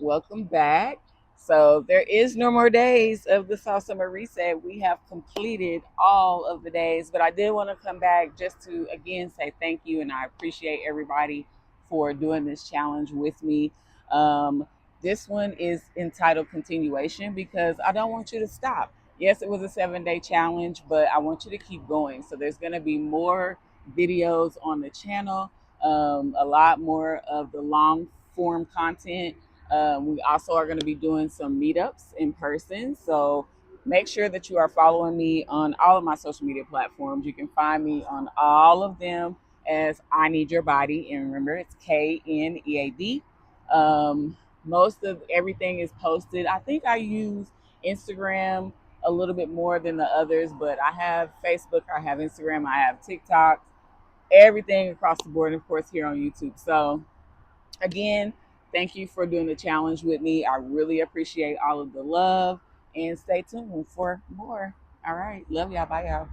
welcome back. So there is no more days of the Soft Summer Reset. We have completed all of the days, but I did want to come back just to again say thank you, and I appreciate everybody for doing this challenge with me. Um, this one is entitled Continuation because I don't want you to stop. Yes, it was a 7 day challenge, but I want you to keep going. So there's going to be more videos on the channel, a lot more of the long form content. We also are going to be doing some meetups in person. So make sure that you are following me on all of my social media platforms. You can find me on all of them as I Need Your Body. And remember, it's KNEAD. Most of everything is posted. I think I use Instagram a little bit more than the others, but I have Facebook, I have Instagram, I have TikTok, everything across the board, and of course here on YouTube. So again, thank you for doing the challenge with me. I really appreciate all of the love, and stay tuned for more. All right, love y'all. Bye y'all.